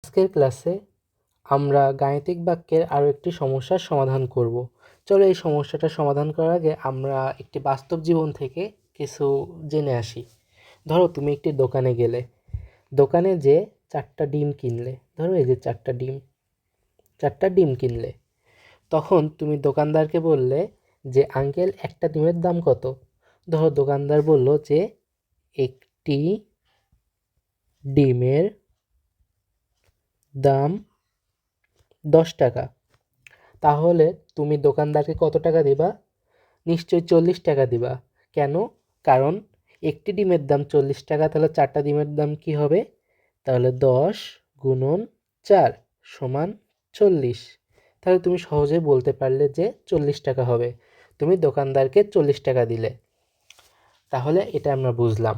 আজকের ক্লাসে আমরা গাণিতিক বাক্যের আরও একটি সমস্যার সমাধান করব। চলো এই সমস্যাটা সমাধান করার আগে আমরা একটি বাস্তব জীবন থেকে কিছু জেনে আসি। ধরো তুমি একটি দোকানে গেলে, দোকানে যে 4টা ডিম কিনলে, ধরো এই যে 4টা ডিম কিনলে, তখন তুমি দোকানদারকে বললে যে আঙ্কেল একটা ডিমের দাম কত? ধরো দোকানদার বলল যে একটি ডিমের দাম 10 টাকা। তাহলে তুমি দোকানদারকে কত টাকা দিবা? নিশ্চয়ই 40 টাকা দিবা। কেন? কারণ একটি ডিমের দাম 40 টাকা, তাহলে 4টা ডিমের দাম কি হবে? তাহলে 10 গুণন 4 সমান 40। তাহলে তুমি সহজেই বলতে পারলে যে 40 টাকা হবে। তুমি দোকানদারকে 40 টাকা দিলে। তাহলে এটা আমরা বুঝলাম।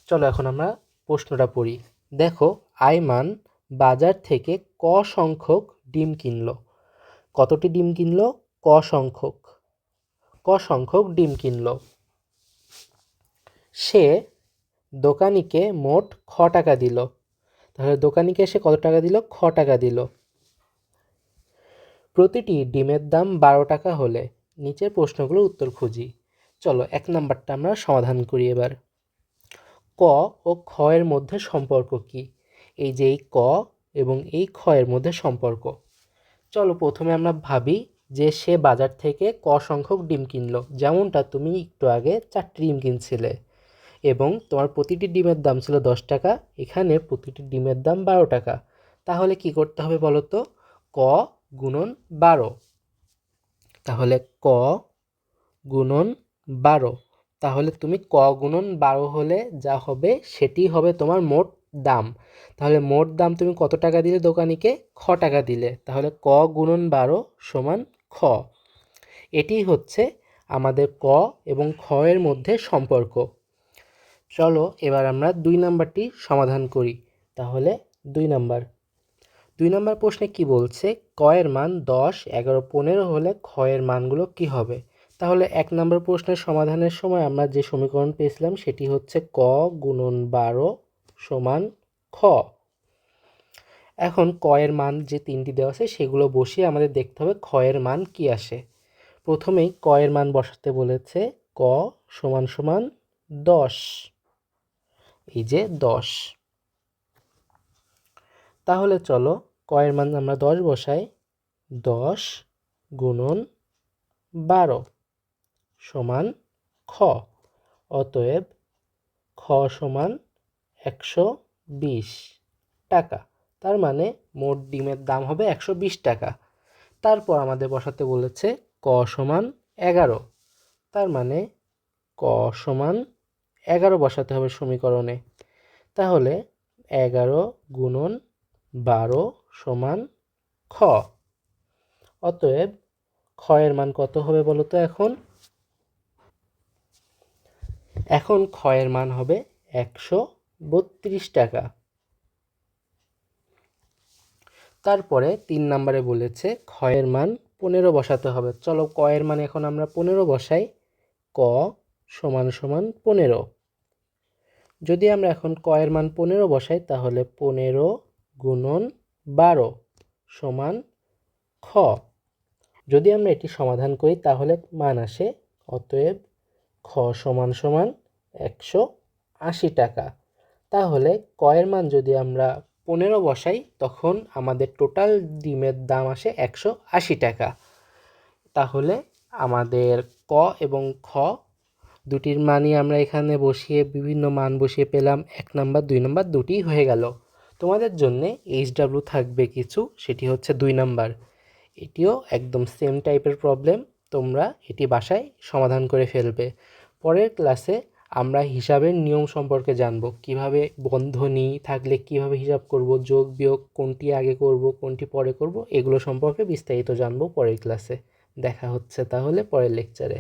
চলো এখন আমরা প্রশ্নটা পড়ি। দেখো, আইমান বাজার থেকে ক সংখ্যক ডিম কিনলো। কতটি ডিম কিনলো? ক সংখ্যক ডিম কিনলো। সে দোকানিকে মোট খ টাকা দিল। তাহলে দোকানিকে সে কত টাকা দিল? খ টাকা দিল। প্রতিটি ডিমের দাম 12 টাকা হলে নিচের প্রশ্নগুলোর উত্তর খুঁজি। চলো 1 নাম্বারটা আমরা সমাধান করি এবার। ক ও খ এর মধ্যে সম্পর্ক কি? এই যে এই ক এবং এই খ এর মধ্যে সম্পর্ক। চলো প্রথমে আমরা ভাবি যে সে বাজার থেকে ক সংখ্যক ডিম কিনলো, যেমনটা তুমি একটু আগে 4টি ডিম কিনছিলে এবং তোমার প্রতিটি ডিমের দাম ছিল 10 টাকা। এখানে প্রতিটি ডিমের দাম 12 টাকা। তাহলে কি করতে হবে বলো তো? ক গুণন 12। তাহলে ক গুণন 12। তাহলে তুমি ক গুণন 12 হলে যা হবে সেটি হবে তোমার মোট দাম। তাহলে মোট দাম তুমি কত টাকা দিলে দোকানিকে? খ টাকা দিলে। তাহলে ক গুণন 12 সমান খ। এটি হচ্ছে আমাদের ক এবং খ এর মধ্যে সম্পর্ক। চলো এবার আমরা 2 নাম্বারটি সমাধান করি। তাহলে 2 নাম্বার প্রশ্নে কি বলছে? ক এর মান 10, 11, 15 হলে খ এর মানগুলো কি হবে? তাহলে 1 নম্বর প্রশ্নের সমাধানের সময় আমরা যে সমীকরণ পেয়েছিলাম সেটি হচ্ছে ক গুণন 12 সমান খ। এখন ক এর মান যে 3টি দেওয়া আছে সেগুলো বসিয়ে আমাদের দেখতে হবে খ এর মান কি আসে। প্রথমেই ক এর মান বসাতে বলেছে। ক সমান সমান 10। এই যে 10। তাহলে চলো ক এর মান আমরা 10 বসাই। 10 গুণন 12 সমান খ। অতএব খ সমান 120 টাকা। তার মানে মোট ডিমের দাম হবে 120 টাকা। তারপর আমাদের বসাতে বলেছে ক সমান 11। তার মানে ক সমান 11 বসাতে হবে সমীকরণে। তাহলে 11 গুণন 12 সমান খ। অতএব খ এর মান কত হবে বলো তো? এখন খ এর মান হবে 132 টাকা। তারপরে 3 নম্বরে বলেছে খ এর মান 15 বসাতে হবে। চলো ক এর মান এখন আমরা 15 বসাই। ক সমান সমান 15। যদি আমরা এখন ক এর মান 15 বসাই তাহলে 15 গুণন 12 সমান খ। যদি আমরা এটি সমাধান করি তাহলে মান আসে। অতএব খ সমান সমান 180 টাকা। তাহলে ক এর মান যদি আমরা 15 বসাই তখন আমাদের টোটাল ডিমের দাম আসে 180 টাকা। তাহলে আমাদের ক এবং খ দুটির মানই আমরা এখানে বসিয়ে বিভিন্ন মান বসিয়ে পেলাম 1 নাম্বার 2 নাম্বার দুটিই হয়ে গেল। তোমাদের জন্য HW থাকবে কিছু, সেটি হচ্ছে 2 নাম্বার। এটিও একদম সেম টাইপের প্রবলেম। তোমরা এটি বাসায় সমাধান করে ফেলবে। পরের ক্লাসে আমরা হিসাবের নিয়ম সম্পর্কে জানব। কিভাবে বন্ধনী থাকলে কিভাবে হিসাব করব, যোগ বিয়োগ কোনটি আগে করব কোনটি পরে করব, এগুলো সম্পর্কে বিস্তারিত জানব পরের ক্লাসে। দেখা হচ্ছে তাহলে পরের লেকচারে।